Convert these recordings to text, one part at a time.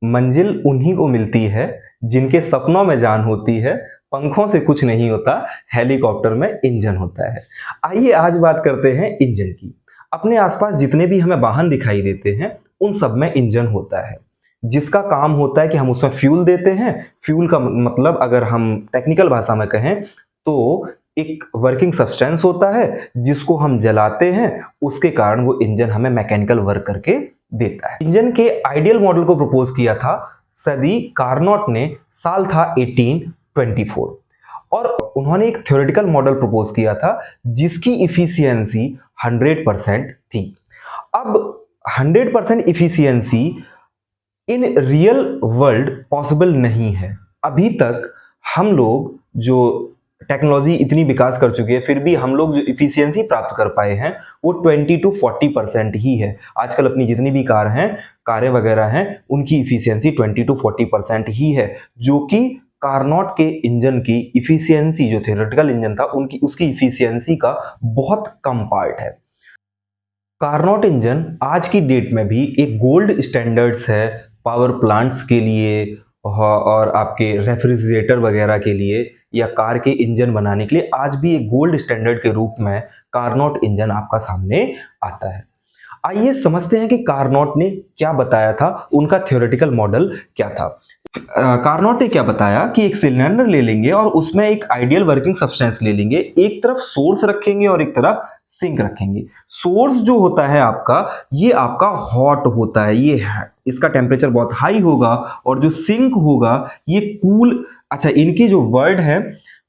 मंजिल उन्हीं को मिलती है जिनके सपनों में जान होती है, पंखों से कुछ नहीं होता, हेलीकॉप्टर में इंजन होता है। आइए आज बात करते हैं इंजन की। अपने आसपास जितने भी हमें वाहन दिखाई देते हैं उन सब में इंजन होता है, जिसका काम होता है कि हम उसमें फ्यूल देते हैं। फ्यूल का मतलब अगर हम टेक्निकल भाषा में कहें तो एक वर्किंग सब्सटेंस होता है जिसको हम जलाते हैं, उसके कारण वो इंजन हमें मैकेनिकल वर्क करके देता है। इंजन के आइडियल मॉडल को प्रपोज किया था सदी कार्नोट ने, साल था 1824, और उन्होंने एक थ्योरेटिकल मॉडल प्रपोज किया था जिसकी इफिशियंसी 100% थी। अब 100% efficiency in real world possible नहीं है। अभी तक हम लोग जो टेक्नोलॉजी इतनी विकास कर चुकी है, फिर भी हम लोग जो इफिशियंसी प्राप्त कर पाए हैं वो 20 to 40% ही है। आजकल अपनी जितनी भी कारें वगैरह हैं, उनकी इफिशियंसी 20 to 40% ही है, जो कि कार्नोट के इंजन की इफिशियंसी, जो थ्योरेटिकल इंजन था उसकी इफिशियंसी का बहुत कम पार्ट है। कार्नोट इंजन आज की डेट में भी एक गोल्ड स्टैंडर्ड्स है पावर प्लांट्स के लिए और आपके रेफ्रिजरेटर वगैरह के लिए या कार के इंजन बनाने के लिए। आज भी एक गोल्ड स्टैंडर्ड के रूप में कार्नोट इंजन आपका सामने आता है। आइए समझते हैं कि कार्नोट ने क्या बताया था, उनका थ्योरेटिकल मॉडल क्या था। कार्नोट ने क्या बताया कि एक सिलेंडर ले लेंगे और उसमें एक आइडियल वर्किंग सब्सटेंस ले लेंगे, एक तरफ सोर्स रखेंगे और एक तरफ सिंक रखेंगे। सोर्स जो होता है आपका, ये आपका हॉट होता है, ये है, इसका टेम्परेचर बहुत हाई होगा, और जो सिंक होगा ये कूल। अच्छा, इनकी जो वर्ड है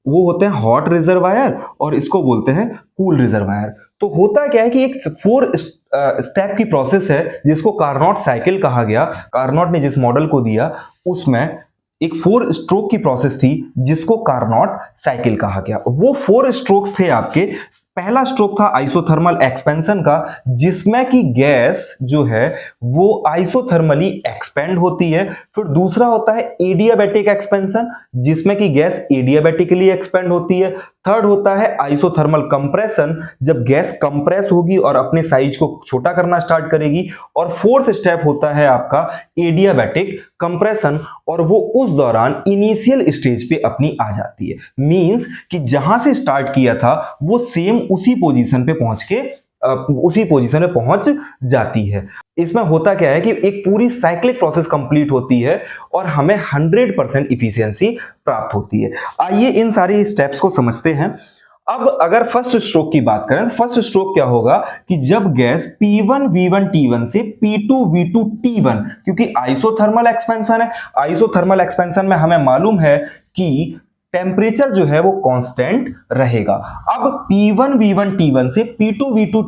वो होते हैं हॉट रिजर्वायर और इसको बोलते हैं कूल रिजर्वायर। तो होता क्या है कि एक 4 स्टेप की प्रोसेस है जिसको कार्नोट साइकिल कहा गया। कार्नोट ने जिस मॉडल को दिया उसमें एक 4 स्ट्रोक की प्रोसेस थी जिसको कार्नोट साइकिल कहा गया। वो 4 स्ट्रोक्स थे आपके। पहला स्ट्रोक था आइसोथर्मल एक्सपेंशन का, जिसमें कि गैस जो है वो आइसोथर्मली एक्सपेंड होती है। फिर दूसरा होता है एडियाबैटिक एक्सपेंशन, जिसमें कि गैस एडियाबैटिकली एक्सपेंड होती है। थर्ड होता है आइसोथर्मल कंप्रेशन, जब गैस कंप्रेस होगी और अपने साइज को छोटा करना स्टार्ट करेगी। और फोर्थ स्टेप होता है आपका एडियाबैटिक कंप्रेशन, और वो उस दौरान इनिशियल स्टेज पे अपनी आ जाती है। मींस कि जहां से स्टार्ट किया था वो सेम उसी पोजीशन पे पहुंच जाती है। इसमें होता क्या है कि एक पूरी साइक्लिक प्रोसेस कंप्लीट होती है और हमें 100% इफिशियंसी प्राप्त होती है। आइए इन सारी स्टेप्स को समझते हैं। अब अगर फर्स्ट स्ट्रोक की बात करें, फर्स्ट स्ट्रोक क्या होगा कि जब गैस P1 V1 T1 से P2 V2 T1, क्योंकि आइसोथर्मल एक्सपेंशन है, आइसोथर्मल एक्सपेंशन में हमें मालूम है कि टेम्परेचर जो है वो कांस्टेंट रहेगा। अब P1 V1 T1 से P2 V2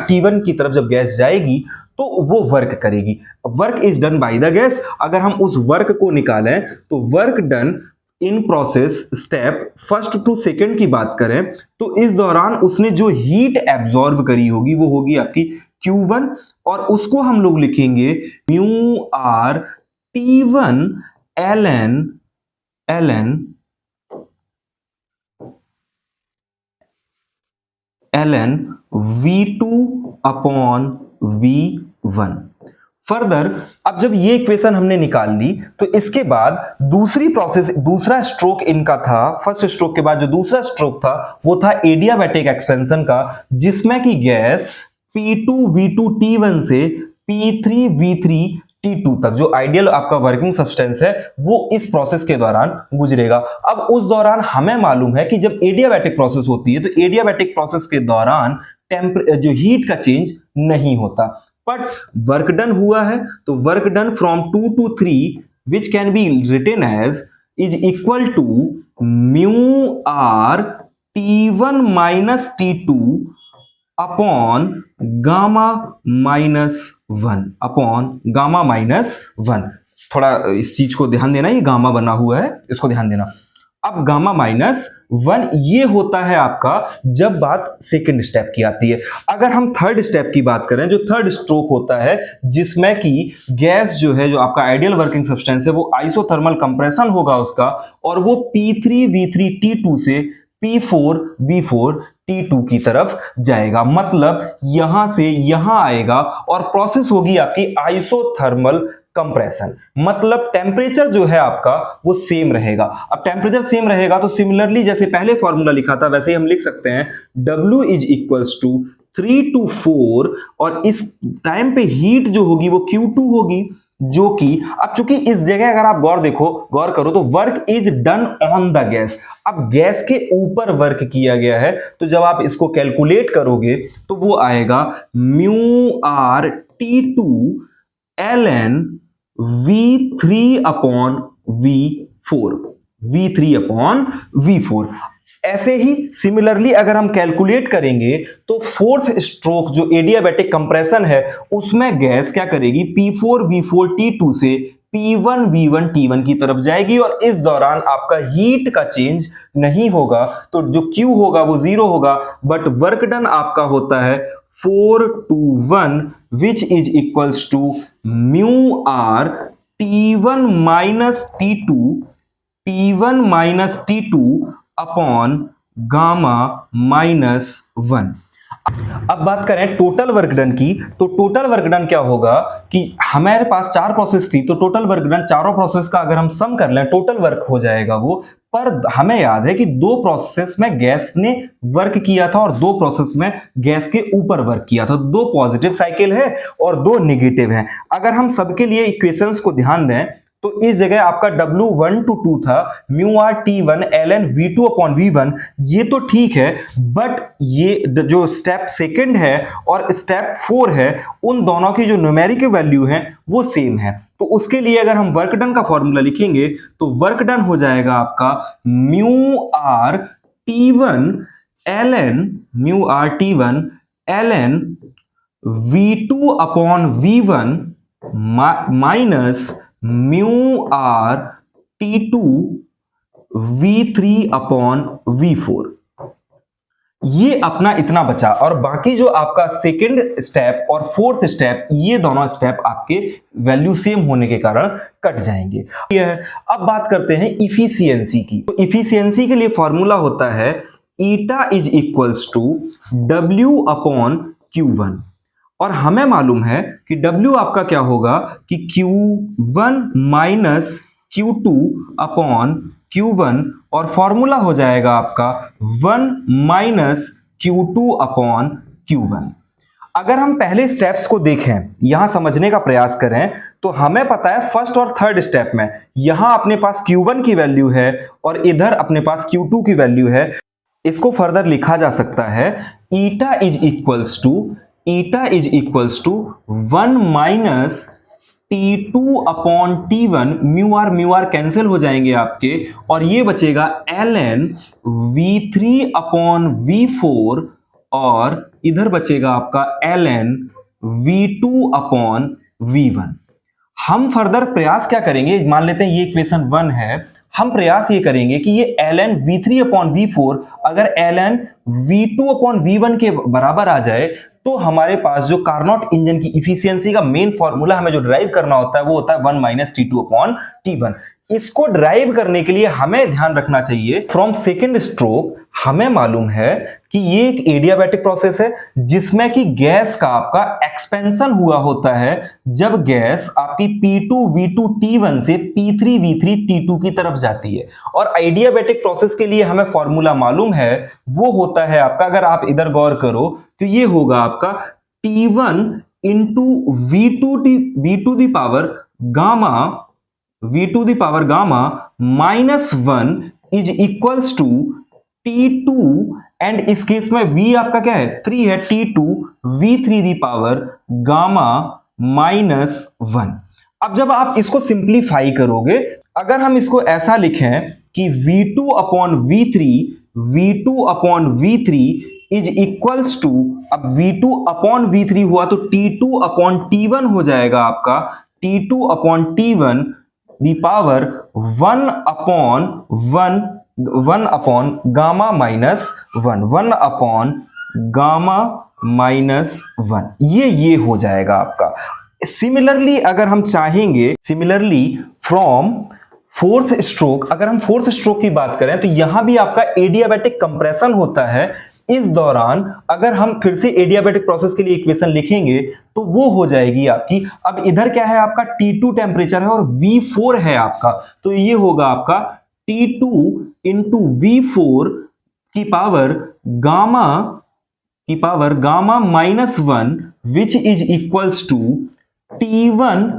T1 की तरफ जब गैस जाएगी तो वो वर्क करेगी। Work is done by the gas. अगर हम उस वर्क को निकालें तो work done in process step first to second की बात करें तो इस दौरान उसने जो हीट एब्जॉर्ब करी होगी वो होगी आपकी Q1, और उसको हम लोग लिखेंगे mu R T1 ln V2 upon V1। Further अब जब ये इक्वेशन हमने निकाल ली तो इसके बाद दूसरी प्रोसेस, दूसरा स्ट्रोक इनका था। फर्स्ट स्ट्रोक के बाद जो दूसरा स्ट्रोक था वो था एडियाबैटिक एक्सपेंशन का, जिसमें कि गैस P2 V2 T1 से P3 V3 T2 तक, जो आइडियल आपका वर्किंग सब्सटेंस है, वो इस प्रोसेस के दौरान गुजरेगा। अब उस दौरान हमें मालूम है कि जब एडियाबैटिक प्रोसेस होती है तो एडियाबैटिक प्रोसेस के दौरान जो हीट का चेंज नहीं होता, बट वर्क डन हुआ है। तो work done from 2 to 3 which can be written as is equal to mu R T1 minus T2 upon gamma minus 1। थोड़ा इस चीज को ध्यान देना, ये गामा बना हुआ है, इसको ध्यान देना। अब गामा माइनस 1 ये होता है आपका जब बात सेकंड स्टेप की आती है। अगर हम थर्ड स्टेप की बात करें, जो थर्ड स्ट्रोक होता है जिसमें कि गैस जो है, जो आपका आइडियल वर्किंग सब्सटेंस है, वो आइसोथर्मल कंप्रेशन होगा उसका, और वो P3 V3 T2 से P4 V4 T2 की तरफ जाएगा। मतलब यहां से यहां आएगा और प्रोसेस होगी आपकी आइसोथर्मल कंप्रेशन, मतलब टेम्परेचर जो है आपका वो सेम रहेगा। अब टेम्परेचर सेम रहेगा तो सिमिलरली जैसे पहले फॉर्मूला लिखा था वैसे ही हम लिख सकते हैं W is equals to 3 to 4, और इस टाइम पे हीट जो होगी वो Q2 होगी, जो कि अब चूंकि इस जगह अगर आप गौर करो तो work is done on the gas. अब गैस के ऊपर वर्क किया गया है, तो जब आप इसको कैलकुलेट करोगे तो वो आएगा mu R T2 ln V3 upon V4, V3 upon V4। ऐसे ही सिमिलरली अगर हम कैलकुलेट करेंगे तो फोर्थ स्ट्रोक जो एडियाबैटिक कंप्रेशन है उसमें गैस क्या करेगी, P4V4T2 से P1V1T1 की तरफ जाएगी, और इस दौरान आपका हीट का चेंज नहीं होगा, तो जो Q होगा वो 0 होगा, बट वर्क डन आपका होता है 4 to 1 which is equals to mu R T1 minus T2 upon gamma minus 1। अब बात करें टोटल वर्क डन की, तो टोटल वर्क डन क्या होगा कि हमारे पास 4 प्रोसेस थी, तो टोटल वर्क डन चारों प्रोसेस का अगर हम सम कर लें टोटल वर्क हो जाएगा वो। पर हमें याद है कि 2 प्रोसेस में गैस ने वर्क किया था और 2 प्रोसेस में गैस के ऊपर वर्क किया था, 2 पॉजिटिव साइकिल है और 2 नेगेटिव है। अगर हम सबके लिए इक्वेशंस को ध्यान दें तो इस जगह आपका W1 to 2 था mu R T1 ln V2 upon V1, ये तो ठीक है, बट ये जो स्टेप सेकंड है और स्टेप 4 है उन दोनों की जो न्यूमेरिक वैल्यू है वो सेम है। तो उसके लिए अगर हम वर्क डन का फॉर्मूला लिखेंगे तो वर्क डन हो जाएगा आपका mu R T1 ln V2 upon V1 minus mu R T2 V3 upon V4। ये अपना इतना बचा, और बाकी जो आपका सेकेंड स्टेप और फोर्थ स्टेप ये दोनों स्टेप आपके वैल्यू सेम होने के कारण कट जाएंगे। अब बात करते हैं इफिशियंसी की। तो इफिशियंसी के लिए फॉर्मूला होता है eta is equals to W upon Q1, और हमें मालूम है कि W आपका क्या होगा कि Q1 minus Q2 upon Q1, और फॉर्मूला हो जाएगा आपका 1 माइनस Q2 अपॉन Q1। अगर हम पहले स्टेप्स को देखें, यहां समझने का प्रयास करें, तो हमें पता है फर्स्ट और थर्ड स्टेप में यहां अपने पास Q1 की वैल्यू है और इधर अपने पास Q2 की वैल्यू है। इसको फर्दर लिखा जा सकता है eta is equals to 1 minus T2 upon T1, mu R cancel हो जाएंगे आपके, और ये बचेगा ln V3 अपॉन V4, और इधर बचेगा आपका ln V2 अपॉन V1। हम फर्दर प्रयास क्या करेंगे, मान लेते हैं ये इक्वेशन 1 है, हम प्रयास ये करेंगे कि ये ln V3 अपॉन V4 अगर ln V2 अपॉन V1 के बराबर आ जाए तो हमारे पास जो कार्नोट इंजन की इफिशियंसी का मेन फॉर्मूला हमें जो ड्राइव करना होता है वो होता है 1 माइनस T2 अपॉन T1। इसको ड्राइव करने के लिए हमें ध्यान रखना चाहिए फ्रॉम सेकेंड स्ट्रोक हमें मालूम है कि ये एक एडियाबैटिक प्रोसेस है जिसमें कि गैस का आपका एक्सपेंशन हुआ होता है जब गैस आपकी P2V2T1 से P3V3T2 की तरफ जाती है। और एडियाबैटिक प्रोसेस के लिए हमें फॉर्मूला मालूम है, वो होता है आपका, अगर आप इधर गौर करो तो ये होगा आपका T1 into V2 the power gamma minus 1 is equals to T2, and इस केस में V आपका क्या है 3 है, T2 V3 दी पावर गामा माइनस 1। अब जब आप इसको सिंप्लीफाई करोगे, अगर हम इसको ऐसा लिखें कि V2 upon V3 is equals to, अब V2 अपॉन V3 हुआ तो T2 अपॉन T1 हो जाएगा आपका, T2 upon T1 the power 1 upon gamma minus 1 upon gamma minus 1, ये हो जाएगा आपका। सिमिलरली अगर हम चाहेंगे, फ्रॉम फोर्थ स्ट्रोक, अगर हम फोर्थ स्ट्रोक की बात करें तो यहां भी आपका एडियाबैटिक कंप्रेशन होता है इस दौरान अगर हम फिर से एडियाबैटिक प्रोसेस के लिए इक्वेशन लिखेंगे तो वो हो जाएगी आपकी, अब इधर क्या है आपका T2 टेम्परेचर है और V4 है आपका, तो ये होगा आपका T2 इंटू V4 की power gamma -1 which is equals to T1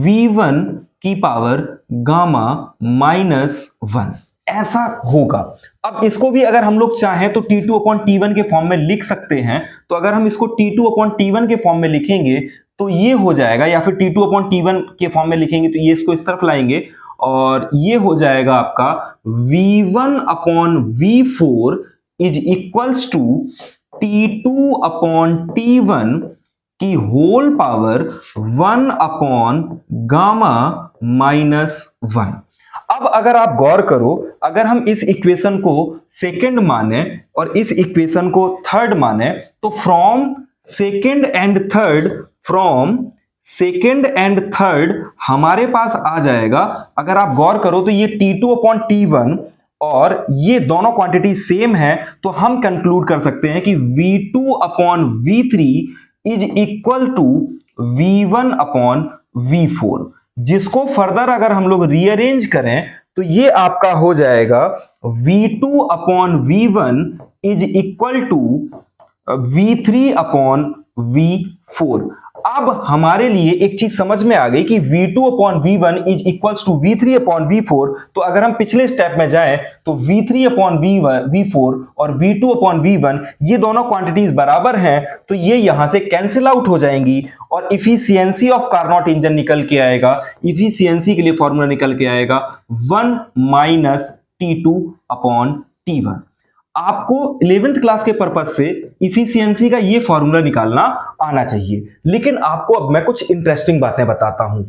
V1 की पावर गामा -1, ऐसा होगा। अब इसको भी अगर हम लोग चाहें तो T2 अपॉन T1 के फॉर्म में लिख सकते हैं, तो अगर हम इसको T2 अपॉन T1 के फॉर्म में लिखेंगे तो ये हो जाएगा, या फिर T2 अपॉन T1 के फॉर्म में लिखेंगे तो ये इसको इस तरफ लाएंगे और ये हो जाएगा आपका V1 upon V4 is equals to T2 upon T1 की होल पावर 1 अपॉन गामा -1। अब अगर आप गौर करो, अगर हम इस इक्वेशन को सेकंड माने और इस इक्वेशन को थर्ड माने तो फ्रॉम सेकंड एंड थर्ड हमारे पास आ जाएगा, अगर आप गौर करो तो ये T2 अपॉन T1 और ये दोनों क्वांटिटी सेम है, तो हम कंक्लूड कर सकते हैं कि V2 upon V3 is equal to V1 upon V4, जिसको फर्दर अगर हम लोग रीअरेंज करें तो ये आपका हो जाएगा V2 upon V1 is equal to V3 upon V4। अब हमारे लिए एक चीज समझ में आ गई कि V2 upon V1 is equals to V3 upon V4, तो अगर हम पिछले स्टेप में जाएं तो V3 अपॉन V4 और V2 अपॉन V1 ये दोनों क्वांटिटीज बराबर हैं, तो ये यहां से कैंसिल आउट हो जाएंगी और इफिशियंसी ऑफ कार्नोट इंजन निकल के आएगा, इफिशियंसी के लिए फॉर्मूला निकल के आएगा 1 माइनस T2 अपॉन T1। आपको 11th क्लास के पर्पज से इफिशियंसी का ये फॉर्मूला निकालना आना चाहिए, लेकिन आपको अब मैं कुछ इंटरेस्टिंग बातें बताता हूं।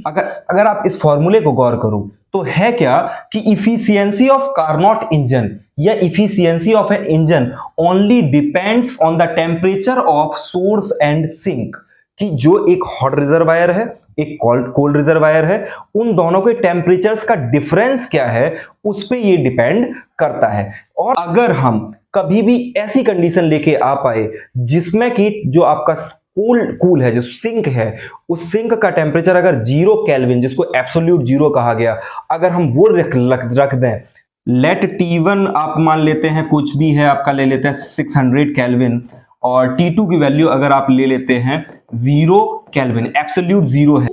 अगर आप इस फॉर्मूले को गौर करो तो है क्या कि इफिशियंसी ऑफ कार्नोट इंजन या efficiency of a engine only depends on the temperature of source and sink, कि जो एक हॉट रिजर्वायर है एक कोल्ड रिजर्वायर है, उन दोनों के टेम्परेचर्स का डिफरेंस क्या है उस पे ये डिपेंड करता है। और अगर हम कभी भी ऐसी कंडीशन लेके आ पाए जिसमें कि जो आपका कूल है, जो सिंक है, उस सिंक का टेम्परेचर अगर 0 केल्विन, जिसको एब्सोल्यूट 0 कहा गया, अगर हम वो रख दें, लेट T1 आप मान लेते हैं कुछ भी है आपका, ले लेते हैं 600 केल्विन, और T2 की वैल्यू अगर आप ले लेते हैं 0 केल्विन, एब्सोल्यूट 0 है,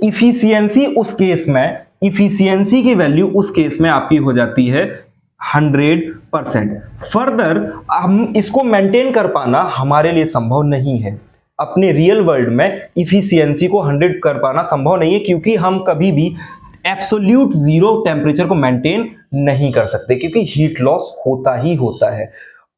इफिशियंसी की वैल्यू उस केस में आपकी हो जाती है 100%। फर्दर हम इसको मेंटेन कर पाना हमारे लिए संभव नहीं है, अपने रियल वर्ल्ड में इफिशियंसी को 100 कर पाना संभव नहीं है, क्योंकि हम कभी भी एब्सोल्यूट 0 टेम्परेचर को मेंटेन नहीं कर सकते, क्योंकि हीट लॉस होता ही होता है।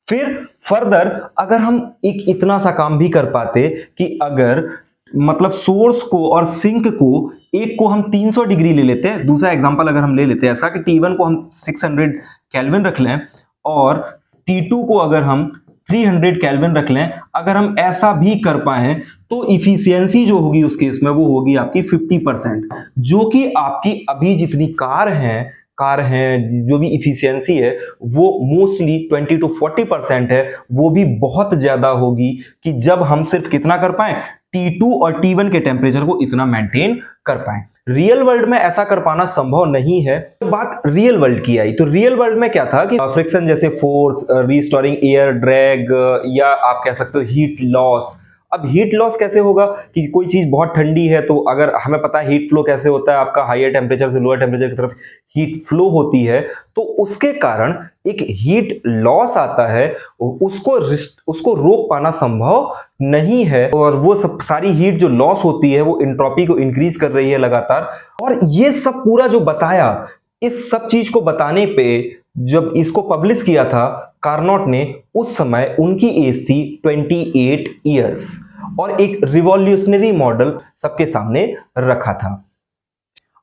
फिर फर्दर अगर हम एक इतना सा काम भी कर पाते कि अगर मतलब सोर्स को और सिंक को, एक को हम 300 डिग्री ले लेते हैं, दूसरा एग्जांपल अगर हम ले लेते हैं ऐसा कि T1 को हम 600 केल्विन रख लें और T2 को अगर हम 300 केल्विन रख लें, अगर हम ऐसा भी कर पाए तो इफिशियंसी जो होगी उस केस में वो होगी आपकी 50%, जो कि आपकी अभी जितनी कार हैं जो भी इफिशियंसी है वो मोस्टली 20 to 40% है, वो भी बहुत ज्यादा होगी कि जब हम सिर्फ कितना कर पाए, T2 और T1 के टेम्परेचर को इतना मेंटेन कर पाए। रियल वर्ल्ड में ऐसा कर पाना संभव नहीं है। तो बात रियल वर्ल्ड की आई, तो रियल वर्ल्ड में क्या था कि फ्रिक्शन जैसे फोर्स, रीस्टोरिंग एयर ड्रैग, या आप कह सकते हो हीट लॉस। अब हीट लॉस कैसे होगा कि कोई चीज बहुत ठंडी है तो अगर हमें पता है हीट फ्लो कैसे होता है, आपका हायर टेम्परेचर से लोअर टेम्परेचर की तरफ हीट फ्लो होती है, तो उसके कारण एक हीट लॉस आता है, उसको रोक पाना संभव नहीं है, और वो सब सारी हीट जो लॉस होती है वो एंट्रोपी को इंक्रीज कर रही है लगातार। और ये सब पूरा जो बताया, इस सब चीज को बताने पे जब इसको पब्लिश किया था कार्नोट ने, उस समय उनकी एज थी 28 इयर्स और एक रिवॉल्यूशनरी मॉडल सबके सामने रखा था।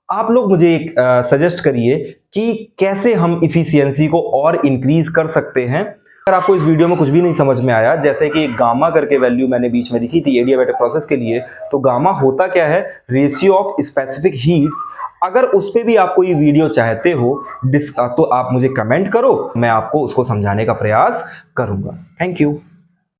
आप लोग मुझे एक सजेस्ट करिए कि कैसे हम इफिशियंसी को और इंक्रीज कर सकते हैं। अगर आपको इस वीडियो में कुछ भी नहीं समझ में आया, जैसे कि गामा करके वैल्यू मैंने बीच में लिखी थी एडियाबैटिक प्रोसेस के लिए, तो गामा होता क्या है, रेशियो ऑफ स्पेसिफिक हीट्स अगर उस पे भी आप कोई वीडियो चाहते हो तो आप मुझे कमेंट करो, मैं आपको उसको समझाने का प्रयास करूंगा। Thank you.